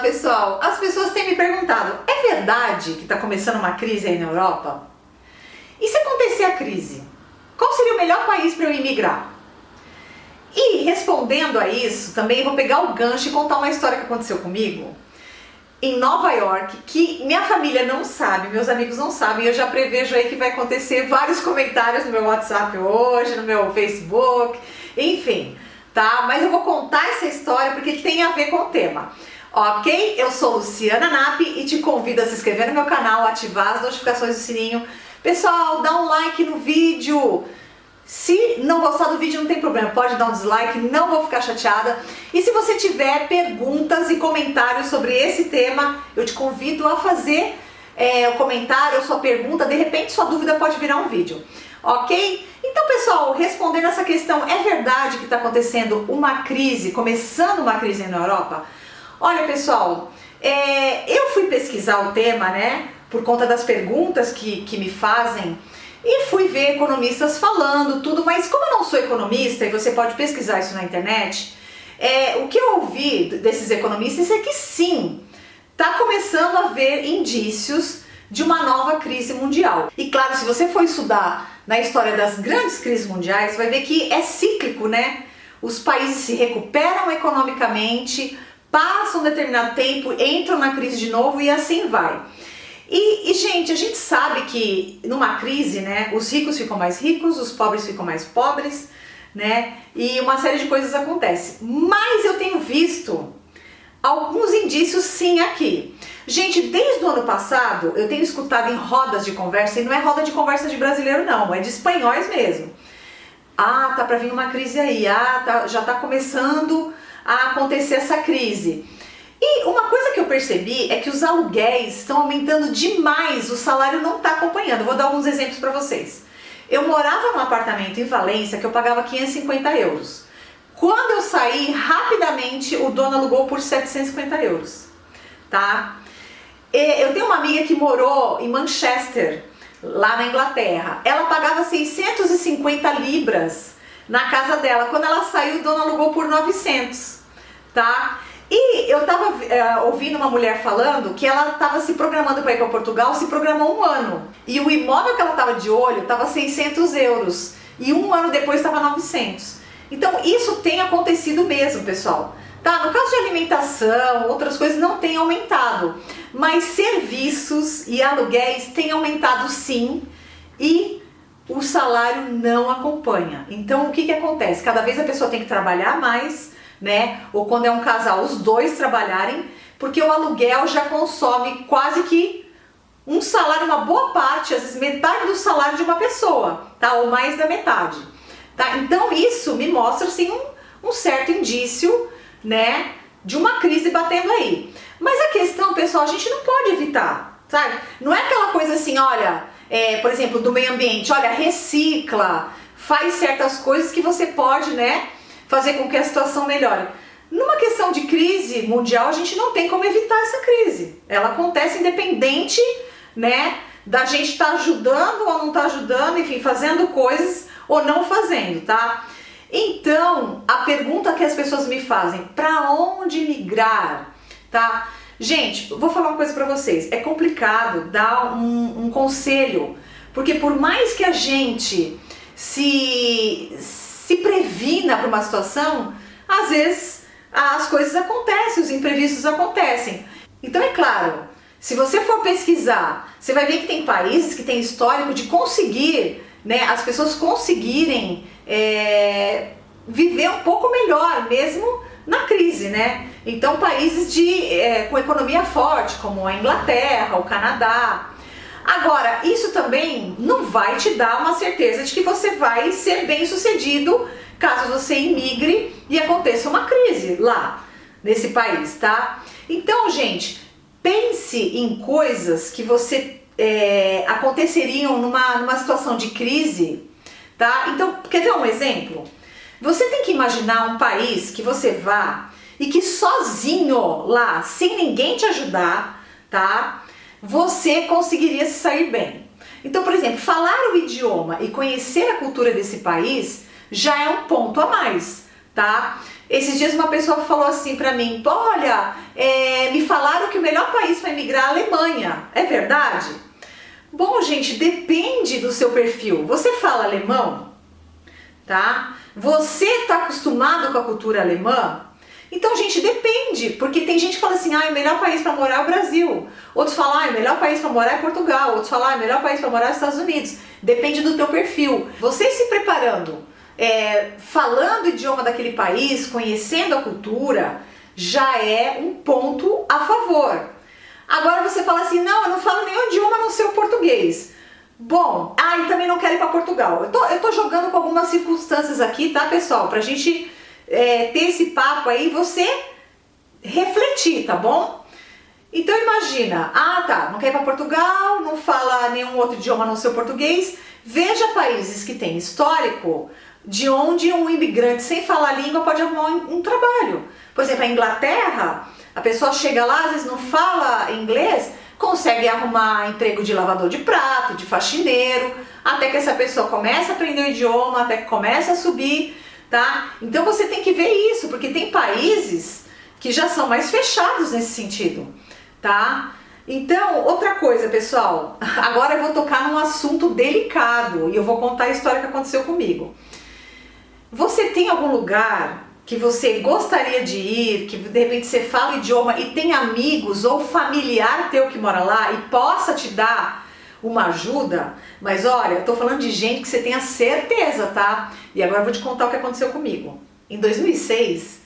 pessoal, as pessoas têm me perguntado, é verdade que está começando uma crise aí na Europa? E se acontecer a crise, qual seria o melhor país para eu imigrar? E respondendo a isso, também vou pegar o gancho e contar uma história que aconteceu comigo em Nova York, que minha família não sabe, meus amigos não sabem, e eu já prevejo aí que vai acontecer vários comentários no meu WhatsApp hoje, no meu Facebook, enfim, tá? Mas eu vou contar essa história porque tem a ver com o tema. Ok? Eu sou Luciana Napp e te convido a se inscrever no meu canal, ativar as notificações do sininho. Pessoal, dá um like no vídeo. Se não gostar do vídeo não tem problema, pode dar um dislike, não vou ficar chateada. E se você tiver perguntas e comentários sobre esse tema, eu te convido a fazer o comentário ou sua pergunta, de repente sua dúvida pode virar um vídeo. Ok? Então pessoal, respondendo essa questão, é verdade que está acontecendo uma crise, começando uma crise na Europa? Olha pessoal, eu fui pesquisar o tema, né, por conta das perguntas que me fazem e fui ver economistas falando tudo, mas como eu não sou economista e você pode pesquisar isso na internet, o que eu ouvi desses economistas é que sim, está começando a haver indícios de uma nova crise mundial. E claro, se você for estudar na história das grandes crises mundiais, vai ver que é cíclico, né? Os países se recuperam economicamente, passam um determinado tempo, entram na crise de novo e assim vai. E gente, a gente sabe que numa crise, né, os ricos ficam mais ricos, os pobres ficam mais pobres, né, e uma série de coisas acontece. Mas eu tenho visto alguns indícios sim aqui. Gente, desde o ano passado eu tenho escutado em rodas de conversa, e não é roda de conversa de brasileiro não, é de espanhóis mesmo. Ah, tá pra vir uma crise aí, já tá começando a acontecer essa crise. E uma coisa que eu percebi é que os aluguéis estão aumentando demais, o salário não está acompanhando. Vou dar alguns exemplos para vocês. Eu morava num apartamento em Valência que eu pagava 550 euros. Quando eu saí, rapidamente o dono alugou por 750 euros, tá? Eu tenho uma amiga que morou em Manchester, lá na Inglaterra. Ela pagava 650 libras na casa dela. Quando ela saiu, o dono alugou por 900, tá? E eu tava ouvindo uma mulher falando que ela tava se programando para ir para Portugal, se programou um ano. E o imóvel que ela tava de olho tava 600 euros. E um ano depois estava 900. Então isso tem acontecido mesmo, pessoal. Tá? No caso de alimentação, outras coisas não tem aumentado. Mas serviços e aluguéis têm aumentado sim. E o salário não acompanha. Então o que que acontece? Cada vez a pessoa tem que trabalhar mais, né? Ou quando é um casal, os dois trabalharem, porque o aluguel já consome quase que um salário, uma boa parte, às vezes metade do salário de uma pessoa, tá? Ou mais da metade, tá? Então isso me mostra assim um certo indício, né, de uma crise batendo aí. Mas a questão, pessoal, a gente não pode evitar, sabe? Não é aquela coisa assim, olha, por exemplo, do meio ambiente, olha, recicla, faz certas coisas que você pode, né, fazer com que a situação melhore. Numa questão de crise mundial, a gente não tem como evitar essa crise. Ela acontece independente, né, da gente estar ajudando ou não estar ajudando, enfim, fazendo coisas ou não fazendo, tá? Então, a pergunta que as pessoas me fazem, para onde migrar, tá? Gente, vou falar uma coisa para vocês, é complicado dar um conselho, porque por mais que a gente se previna para uma situação, às vezes as coisas acontecem, os imprevistos acontecem. Então é claro, se você for pesquisar, você vai ver que tem países que têm histórico de conseguir, né, as pessoas conseguirem viver um pouco melhor, mesmo na crise, né? Então países com economia forte, como a Inglaterra, o Canadá. Agora, isso também não vai te dar uma certeza de que você vai ser bem sucedido caso você imigre e aconteça uma crise lá nesse país, tá? Então, gente, pense em coisas que você aconteceriam numa situação de crise, tá? Então, quer ver um exemplo? Você tem que imaginar um país que você vá e que sozinho lá, sem ninguém te ajudar, tá? Você conseguiria se sair bem. Então, por exemplo, falar o idioma e conhecer a cultura desse país já é um ponto a mais, tá? Esses dias uma pessoa falou assim pra mim, olha, me falaram que o melhor país para emigrar é a Alemanha. É verdade? Bom, gente, depende do seu perfil. Você fala alemão? Tá? Você está acostumado com a cultura alemã? Então, gente, depende, porque tem gente que fala assim, o melhor país para morar é o Brasil. Outros falam, o melhor país para morar é Portugal. Outros falam, o melhor país para morar é os Estados Unidos. Depende do teu perfil. Você se preparando, falando o idioma daquele país, conhecendo a cultura, já é um ponto a favor. Agora você fala assim, não, eu não falo nenhum idioma a não ser o português. Bom, e também não quero ir para Portugal. Eu tô jogando com algumas circunstâncias aqui, tá, pessoal? Pra gente ter esse papo aí, você refletir, tá bom? Então imagina, não quer ir para Portugal, não fala nenhum outro idioma a não ser o português. Veja países que têm histórico de onde um imigrante sem falar a língua pode arrumar um trabalho. Por exemplo, a Inglaterra, a pessoa chega lá, às vezes não fala inglês, consegue arrumar emprego de lavador de prato, de faxineiro, até que essa pessoa comece a aprender o idioma, até que comece a subir, tá? Então você tem que ver isso, porque tem países que já são mais fechados nesse sentido, tá? Então, outra coisa, pessoal, agora eu vou tocar num assunto delicado e eu vou contar a história que aconteceu comigo. Você tem algum lugar que você gostaria de ir, que de repente você fala o idioma e tem amigos ou familiar teu que mora lá e possa te dar uma ajuda? Mas olha, eu tô falando de gente que você tenha certeza, tá? E agora eu vou te contar o que aconteceu comigo. Em 2006,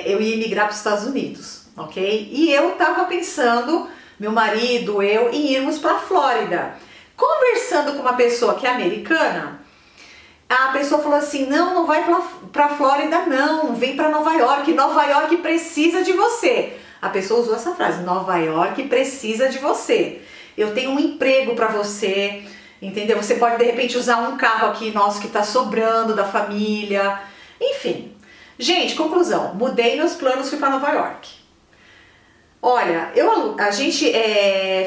eu ia emigrar para os Estados Unidos, ok? E eu tava pensando, meu marido, eu, em irmos para a Flórida. Conversando com uma pessoa que é americana, a pessoa falou assim, não vai pra Flórida não, vem pra Nova York, Nova York precisa de você. A pessoa usou essa frase, Nova York precisa de você. Eu tenho um emprego pra você, entendeu? Você pode de repente usar um carro aqui nosso que tá sobrando da família, enfim. Gente, conclusão, mudei meus planos, fui pra Nova York. Olha, a gente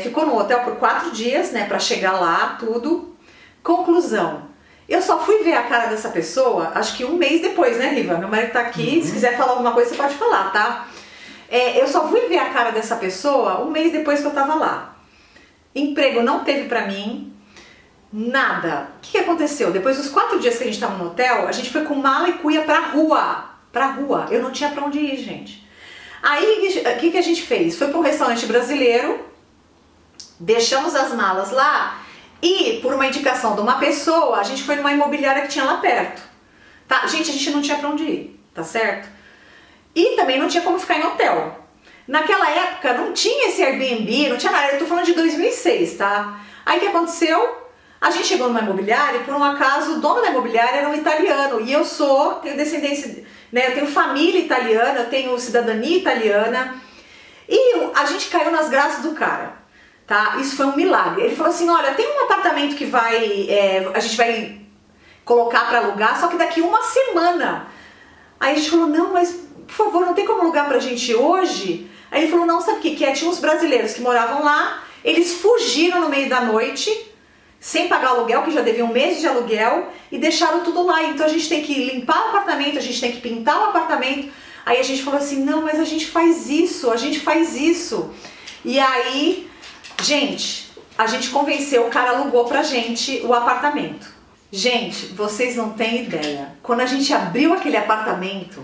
ficou no hotel por 4 dias, né, pra chegar lá, tudo. Conclusão. Eu só fui ver a cara dessa pessoa, acho que um mês depois, né, Riva? Meu marido tá aqui, se quiser falar alguma coisa você pode falar, tá? Eu só fui ver a cara dessa pessoa um mês depois que eu tava lá. Emprego não teve pra mim, nada. O que aconteceu? Depois dos 4 dias que a gente tava no hotel, a gente foi com mala e cuia pra rua. Eu não tinha pra onde ir, gente. Aí, o que a gente fez? Foi pra um restaurante brasileiro, deixamos as malas lá. E, por uma indicação de uma pessoa, a gente foi numa imobiliária que tinha lá perto. Tá? Gente, a gente não tinha pra onde ir, tá certo? E também não tinha como ficar em hotel. Naquela época não tinha esse Airbnb, não tinha nada, eu tô falando de 2006, tá? Aí o que aconteceu? A gente chegou numa imobiliária e por um acaso o dono da imobiliária era um italiano. E eu tenho descendência, né? Eu tenho família italiana, eu tenho cidadania italiana. E a gente caiu nas graças do cara. Tá? Isso foi um milagre. Ele falou assim, olha, tem um apartamento que a gente vai colocar para alugar, só que daqui uma semana. Aí a gente falou, não, mas por favor, não tem como alugar pra gente hoje? Aí ele falou, não, sabe o que é? Tinha uns brasileiros que moravam lá, eles fugiram no meio da noite, sem pagar aluguel, que já devia um mês de aluguel, e deixaram tudo lá. Então a gente tem que limpar o apartamento, a gente tem que pintar o apartamento. Aí a gente falou assim, não, mas a gente faz isso. E aí... Gente, a gente convenceu, o cara alugou pra gente o apartamento. Gente, vocês não têm ideia. Quando a gente abriu aquele apartamento,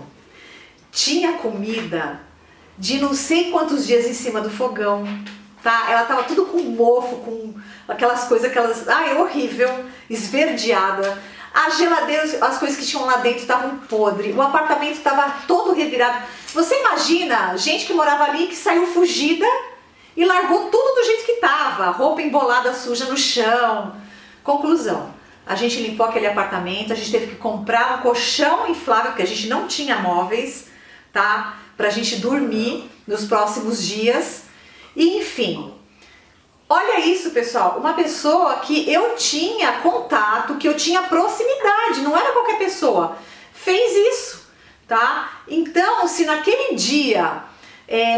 tinha comida de não sei quantos dias em cima do fogão, tá? Ela tava tudo com mofo, com aquelas coisas, horrível, esverdeada. A geladeira, as coisas que tinham lá dentro estavam podres. O apartamento estava todo revirado. Você imagina gente que morava ali que saiu fugida e largou tudo do jeito que estava, roupa embolada suja no chão. Conclusão, a gente limpou aquele apartamento, a gente teve que comprar um colchão inflável, porque a gente não tinha móveis, tá? Pra gente dormir nos próximos dias. E enfim, olha isso, pessoal, uma pessoa que eu tinha contato, que eu tinha proximidade, não era qualquer pessoa, fez isso, tá? Então, se naquele dia...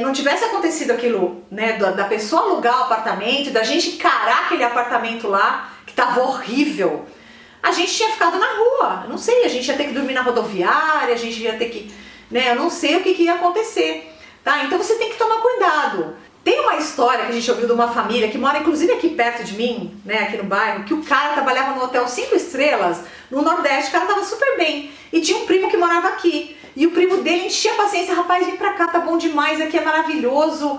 não tivesse acontecido aquilo, né, da pessoa alugar o apartamento, da gente encarar aquele apartamento lá, que tava horrível, a gente tinha ficado na rua, não sei, a gente ia ter que dormir na rodoviária, a gente ia ter que, né? Eu não sei o que ia acontecer, tá? Então você tem que tomar cuidado. Tem uma história que a gente ouviu de uma família que mora inclusive aqui perto de mim, né, aqui no bairro, que o cara trabalhava no hotel 5 estrelas no Nordeste, o cara tava super bem, e tinha um primo que morava aqui, e o primo dele enchia a paciência, rapaz, vem pra cá, tá bom demais, aqui é maravilhoso,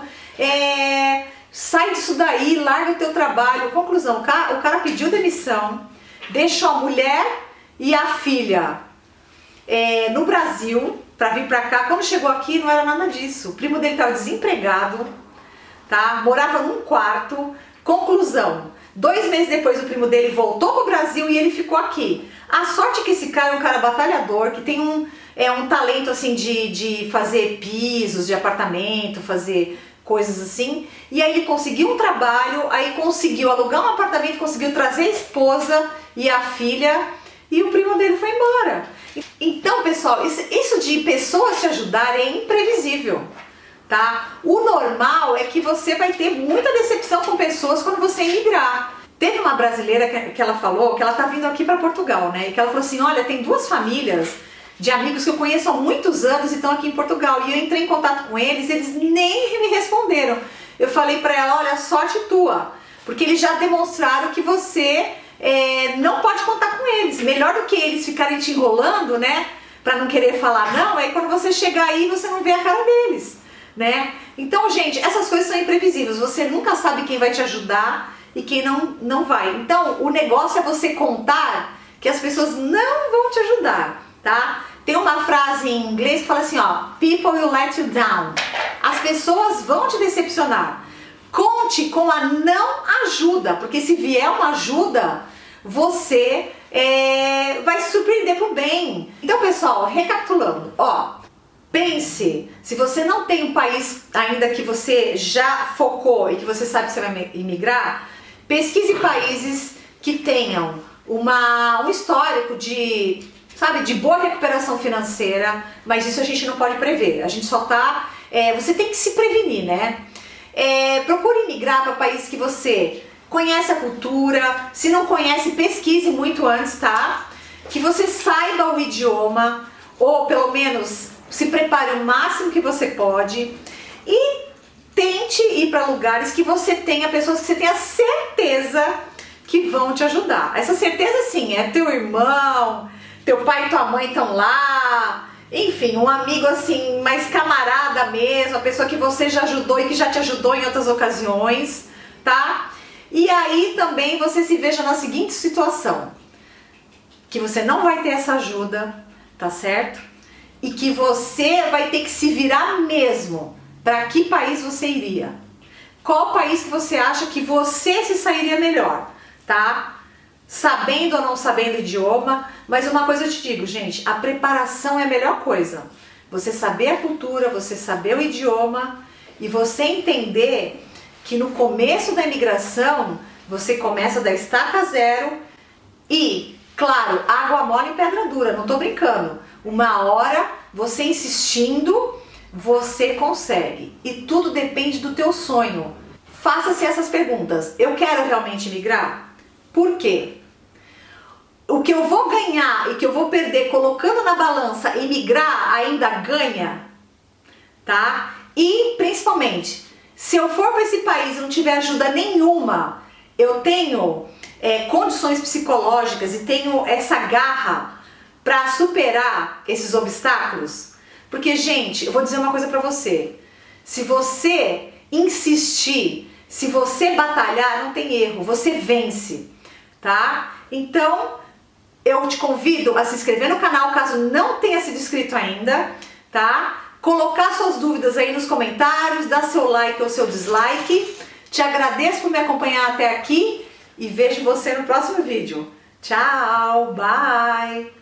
sai disso daí, larga o teu trabalho. Conclusão, o cara pediu demissão, deixou a mulher e a filha no Brasil pra vir pra cá. Quando chegou aqui não era nada disso, o primo dele tava desempregado, tá? Morava num quarto. Conclusão, 2 meses depois o primo dele voltou pro Brasil e ele ficou aqui. A sorte é que esse cara é um cara batalhador, que tem um talento assim de fazer pisos de apartamento, fazer coisas assim, e aí ele conseguiu um trabalho, aí conseguiu alugar um apartamento, conseguiu trazer a esposa e a filha, e o primo dele foi embora. Então, pessoal, isso de pessoas te ajudarem é imprevisível, tá? O normal é que você vai ter muita decepção com pessoas quando você emigrar. Teve uma brasileira que ela falou que ela tá vindo aqui para Portugal, né? E que ela falou assim, olha, tem 2 famílias de amigos que eu conheço há muitos anos e estão aqui em Portugal. E eu entrei em contato com eles, eles nem me responderam. Eu falei pra ela, olha, sorte tua, porque eles já demonstraram que você não pode contar com eles. Melhor do que eles ficarem te enrolando, né, pra não querer falar não, é quando você chegar aí você não vê a cara deles, né? Então, gente, essas coisas são imprevisíveis. Você nunca sabe quem vai te ajudar e quem não vai. Então, o negócio é você contar que as pessoas não vão te ajudar, tá? Tem uma frase em inglês que fala assim, ó, people will let you down. As pessoas vão te decepcionar. Conte com a não ajuda, porque se vier uma ajuda, você vai se surpreender pro bem. Então, pessoal, recapitulando, ó, pense, se você não tem um país ainda que você já focou e que você sabe que você vai imigrar, pesquise países que tenham um histórico de boa recuperação financeira, mas isso a gente não pode prever, a gente só tá, você tem que se prevenir, né? Procure migrar para países que você conhece a cultura, se não conhece, pesquise muito antes, tá? Que você saiba o idioma, ou pelo menos se prepare o máximo que você pode, e tente ir para lugares que você tenha pessoas que você tenha certeza que vão te ajudar. Essa certeza sim, é teu irmão, teu pai e tua mãe estão lá, enfim, um amigo assim, mais camarada mesmo, a pessoa que você já ajudou e que já te ajudou em outras ocasiões, tá? E aí também você se veja na seguinte situação, que você não vai ter essa ajuda, tá certo? E que você vai ter que se virar mesmo. Para que país você iria? Qual país que você acha que você se sairia melhor, tá? Sabendo ou não sabendo o idioma, mas uma coisa eu te digo, gente, a preparação é a melhor coisa. Você saber a cultura, você saber o idioma e você entender que no começo da imigração você começa da estaca zero e, claro, água mole e pedra dura, não tô brincando. Uma hora, você insistindo, você consegue. E tudo depende do teu sonho. Faça-se essas perguntas. Eu quero realmente migrar? Por quê? O que eu vou ganhar e que eu vou perder colocando na balança e migrar ainda ganha? Tá? E, principalmente, se eu for para esse país e não tiver ajuda nenhuma, eu tenho condições psicológicas e tenho essa garra para superar esses obstáculos? Porque, gente, eu vou dizer uma coisa para você. Se você insistir, se você batalhar, não tem erro, você vence, tá? Então, eu te convido a se inscrever no canal, caso não tenha sido inscrito ainda, tá? Colocar suas dúvidas aí nos comentários, dar seu like ou seu dislike. Te agradeço por me acompanhar até aqui e vejo você no próximo vídeo. Tchau, bye!